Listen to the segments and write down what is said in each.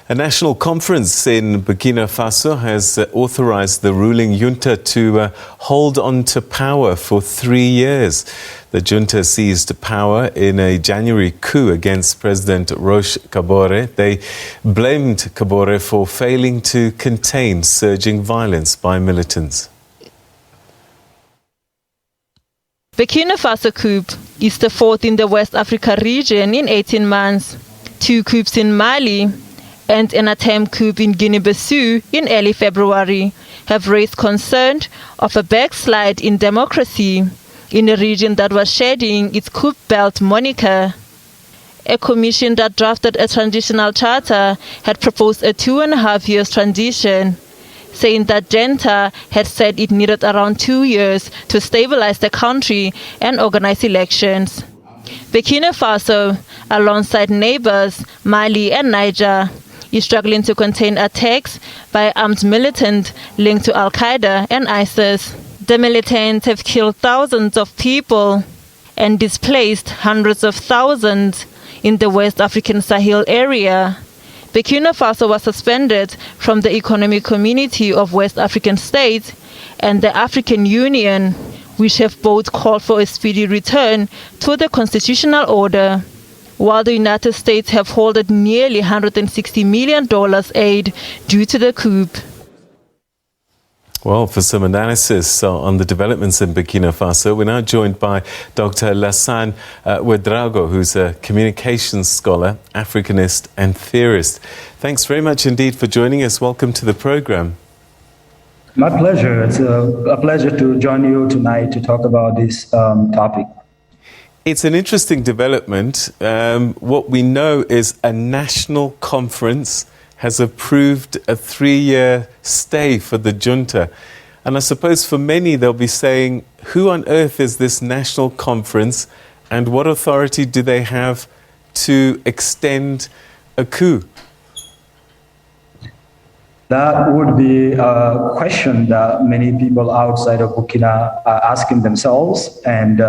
A national conference in Burkina Faso has authorized the ruling junta to hold on to power for 3 years. The junta seized power in a January coup against President Roch Kabore. They blamed Kabore for failing to contain surging violence by militants. Burkina Faso coup is the fourth in the West Africa region in 18 months. 2 coups in Mali and an attempt coup in Guinea-Bissau in early February have raised concern of a backslide in democracy in a region that was shedding its coup belt moniker. A commission that drafted a transitional charter had proposed a 2.5 years transition, saying that junta had said it needed around 2 years to stabilize the country and organize elections. Burkina Faso, alongside neighbors Mali and Niger, is struggling to contain attacks by armed militants linked to Al-Qaeda and ISIS. The militants have killed thousands of people and displaced hundreds of thousands in the West African Sahel area. Burkina Faso was suspended from the Economic Community of West African States and the African Union, which have both called for a speedy return to the constitutional order, while the United States have halted nearly $160 million aid due to the coup. Well, for some analysis on the developments in Burkina Faso, we're now joined by Dr Lassane Ouedraogo, who's a communications scholar, Africanist and Theorist. Thanks very much indeed for joining us. Welcome to the program. My pleasure. It's a pleasure to join you tonight to talk about this topic. It's an interesting development. What we know is a national conference has approved a 3-year stay for the junta. And I suppose for many, they'll be saying, who on earth is this national conference and what authority do they have to extend a coup? That would be a question that many people outside of Burkina are asking themselves. And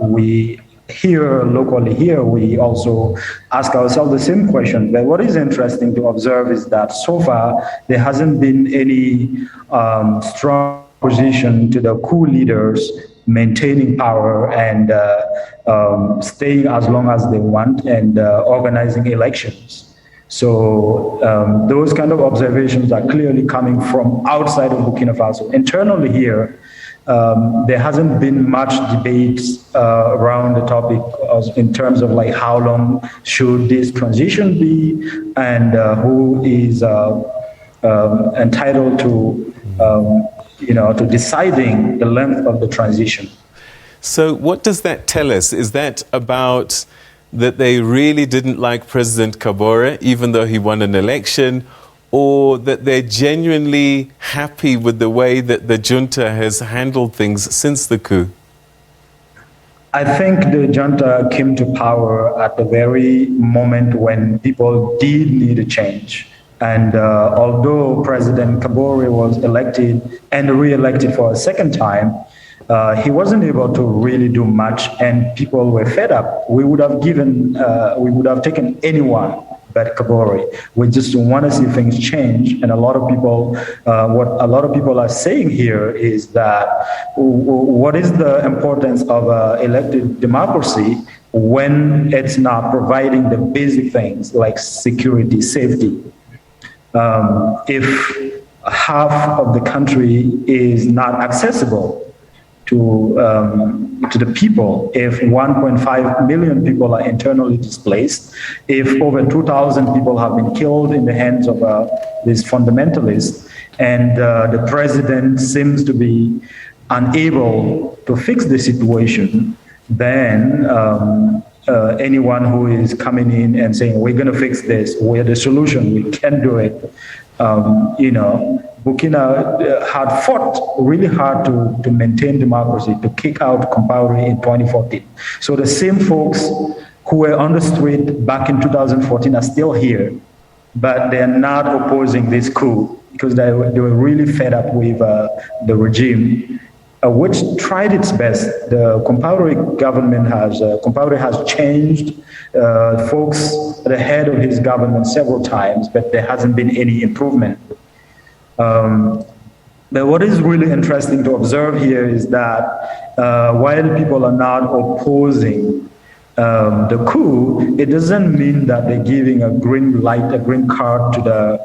we here, locally here, we also ask ourselves the same question. But what is interesting to observe is that so far, there hasn't been any strong opposition to the coup leaders maintaining power and staying as long as they want and organizing elections. So those kind of observations are clearly coming from outside of Burkina Faso. Internally here, there hasn't been much debate around the topic in terms of like how long should this transition be and who is entitled to to deciding the length of the transition. So what does that tell us? Is that about that they really didn't like President Kabore, even though he won an election, or that they're genuinely happy with the way that the junta has handled things since the coup? I think the junta came to power at the very moment when people did need a change. And although President Kabore was elected and re-elected for a second time, he wasn't able to really do much and people were fed up. We would have taken anyone but Kabore. We just want to see things change. And a lot of people, what a lot of people are saying here is that what is the importance of elected democracy when it's not providing the basic things like security, safety? If half of the country is not accessible to the people, if 1.5 million people are internally displaced, if over 2,000 people have been killed in the hands of these fundamentalists, and the president seems to be unable to fix the situation, then anyone who is coming in and saying, we're going to fix this, we're the solution, we can do it, Burkina had fought really hard to maintain democracy, to kick out Compaoré in 2014. So the same folks who were on the street back in 2014 are still here, but they're not opposing this coup because they were really fed up with the regime which tried its best. The Compaoré government Compaoré has changed folks at the head of his government several times, but there hasn't been any improvement. But what is really interesting to observe here is that while people are not opposing the coup, it doesn't mean that they're giving a green light, a green card to the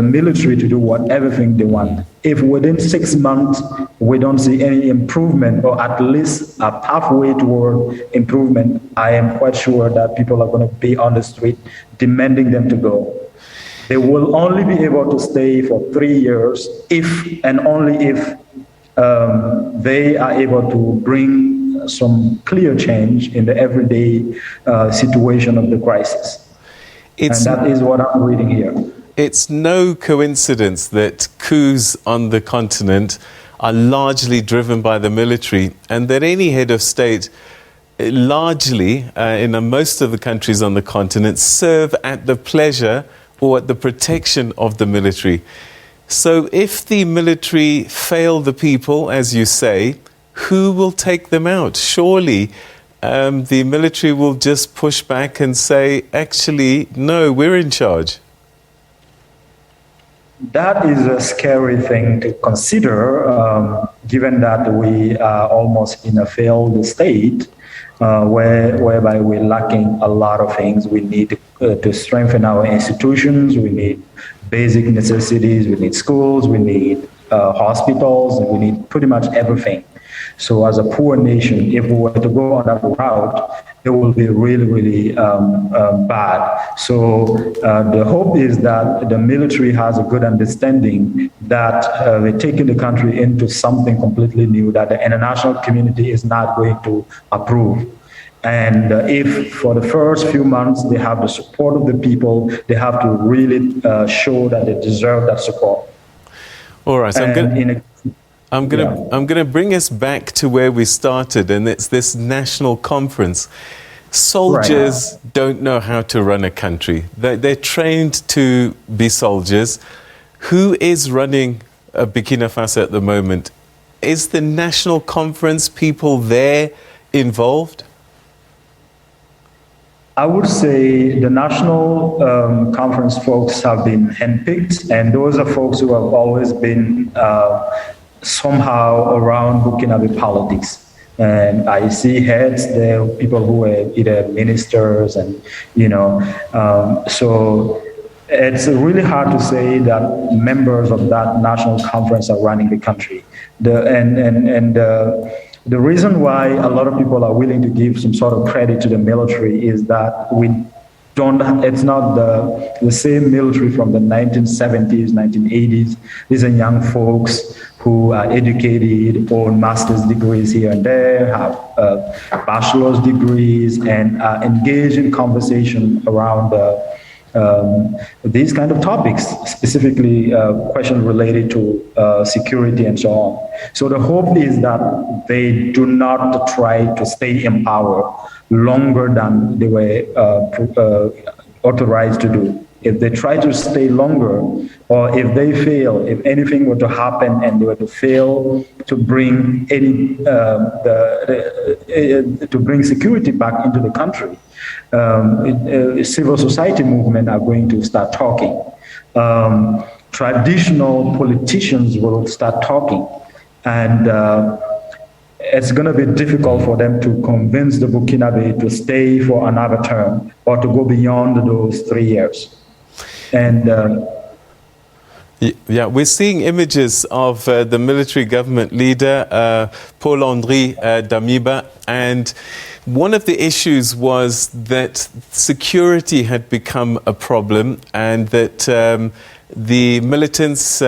military to do whatever thing they want. If within 6 months we don't see any improvement, or at least a pathway toward improvement, I am quite sure that people are going to be on the street demanding them to go. They will only be able to stay for 3 years if and only if they are able to bring some clear change in the everyday situation of the crisis. And that is what I'm reading here. It's no coincidence that coups on the continent are largely driven by the military, and that any head of state largely, in most of the countries on the continent, serve at the pleasure or at the protection of the military. So if the military fail the people, as you say, who will take them out? Surely the military will just push back and say, actually, no, we're in charge. That is a scary thing to consider, given that we are almost in a failed state, whereby we're lacking a lot of things. We need to strengthen our institutions. We need basic necessities. We need schools. We need hospitals. And we need pretty much everything. So as a poor nation, if we were to go on that route, it will be really, really bad. So the hope is that the military has a good understanding that we're taking the country into something completely new that the international community is not going to approve. And if for the first few months they have the support of the people, they have to really show that they deserve that support. All right, so I'm going to bring us back to where we started, and it's this national conference. Soldiers don't know how to run a country. They're trained to be soldiers. Who is running Burkina Faso at the moment? Is the national conference people there involved? I would say the national conference folks have been handpicked, and those are folks who have always been somehow around Burkinabe politics. And I see heads there, people who are either ministers and, so it's really hard to say that members of that national conference are running the country. The reason why a lot of people are willing to give some sort of credit to the military is that it's not the same military from the 1970s, 1980s. These are young folks who are educated, own master's degrees here and there, have bachelor's degrees, and are engaged in conversation around these kind of topics, specifically questions related to security and so on. So the hope is that they do not try to stay in power longer than they were authorized to do. If they try to stay longer, or if they fail, if anything were to happen and they were to fail to bring to bring security back into the country, civil society movement are going to start talking. Traditional politicians will start talking, and it's going to be difficult for them to convince the Burkinabe to stay for another term or to go beyond those 3 years. And we're seeing images of the military government leader, Paul-Henri Damiba, and one of the issues was that security had become a problem, and that the militants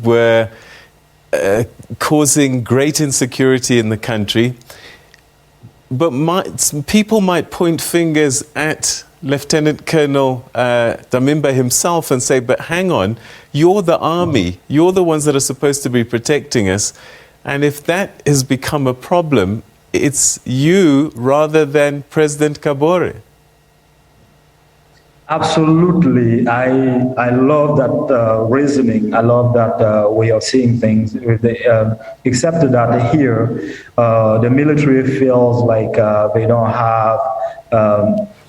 were causing great insecurity in the country. But people might point fingers at Lieutenant Colonel Damiba himself and say, but hang on, you're the army, you're the ones that are supposed to be protecting us, and if that has become a problem, it's you rather than President Kabore. Absolutely. I love that reasoning. I love that way of seeing things. Except that here, the military feels like they don't have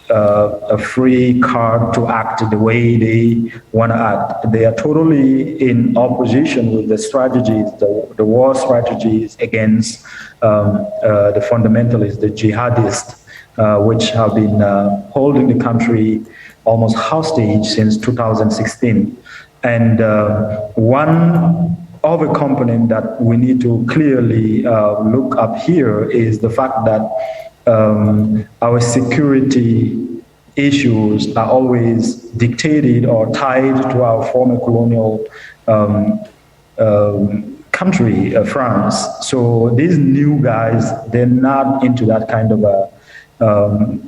a free card to act the way they want to act. They are totally in opposition with the strategies, the war strategies against the fundamentalists, the jihadists, which have been holding the country almost hostage since 2016. And one other component that we need to clearly look up here is the fact that our security issues are always dictated or tied to our former colonial country, France. So these new guys, they're not into that kind of a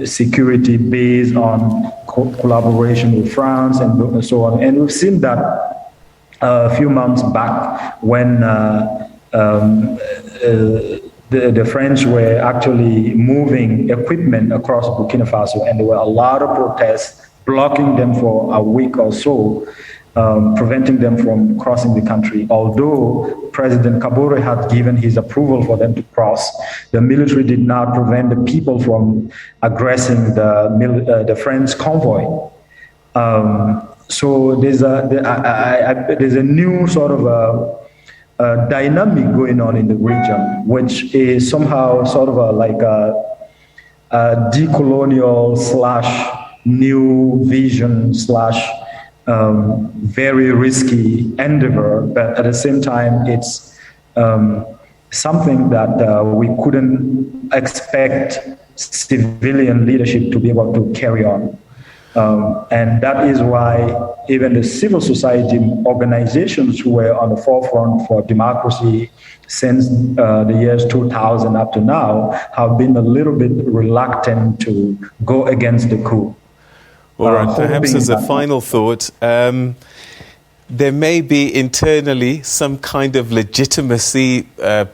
security based on collaboration with France and so on. And we've seen that a few months back when the French were actually moving equipment across Burkina Faso, and there were a lot of protests blocking them for a week or so, preventing them from crossing the country. Although President Kabore had given his approval for them to cross, the military did not prevent the people from aggressing the French convoy. So there's a new sort of dynamic going on in the region, which is somehow sort of like a decolonial / new vision / very risky endeavor, but at the same time, it's something that we couldn't expect civilian leadership to be able to carry on. And that is why even the civil society organizations who were on the forefront for democracy since the years 2000 up to now have been a little bit reluctant to go against the coup. All right, perhaps as a final thought, there may be internally some kind of legitimacy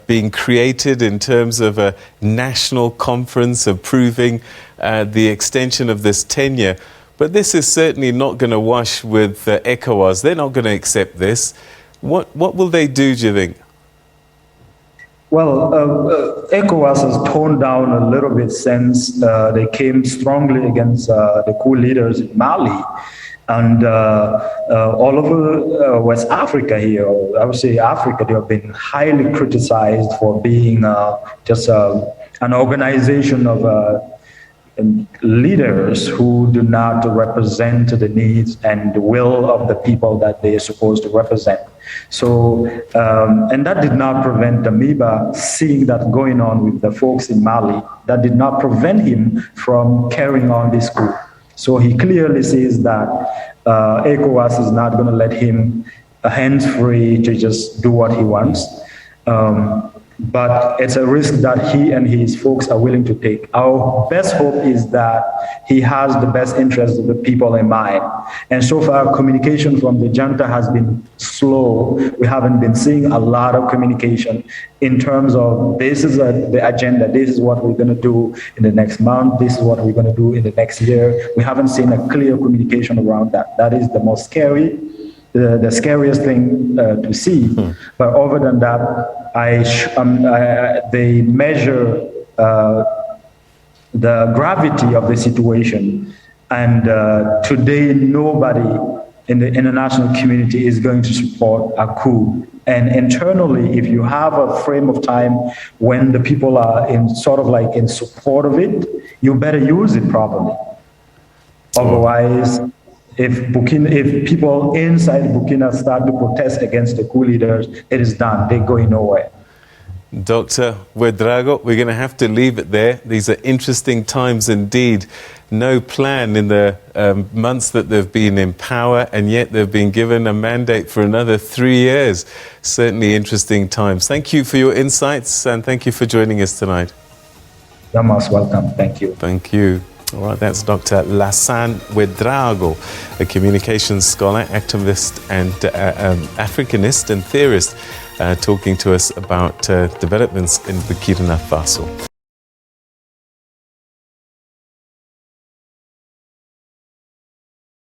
being created in terms of a national conference approving the extension of this tenure. But this is certainly not going to wash with ECOWAS. They're not going to accept this. What will they do you think? Well, ECOWAS has toned down a little bit since they came strongly against the coup leaders in Mali. And all over West Africa here, or I would say Africa, they have been highly criticized for being just an organization of leaders who do not represent the needs and the will of the people that they are supposed to represent. So, and that did not prevent Damiba seeing that going on with the folks in Mali. That did not prevent him from carrying on this coup. So he clearly says that ECOWAS is not going to let him hands-free to just do what he wants. But it's a risk that he and his folks are willing to take. Our best hope is that he has the best interests of the people in mind. And so far, communication from the junta has been slow. We haven't been seeing a lot of communication in terms of this is the agenda, this is what we're going to do in the next month, this is what we're going to do in the next year. We haven't seen a clear communication around that. That is the most scary. The scariest thing to see. But other than that, they measure the gravity of the situation. And today, nobody in the international community is going to support a coup. And internally, if you have a frame of time when the people are in sort of like in support of it, you better use it properly. Otherwise, if people inside Burkina start to protest against the coup leaders, it is done. They're going nowhere. Dr. Ouedraogo, we're going to have to leave it there. These are interesting times indeed. No plan in the months that they've been in power, and yet they've been given a mandate for another 3 years. Certainly interesting times. Thank you for your insights, and thank you for joining us tonight. You're most welcome. Thank you. Thank you. All right, that's Dr. Lassane Ouedraogo, a communications scholar, activist, and Africanist and theorist, talking to us about developments in Burkina Faso.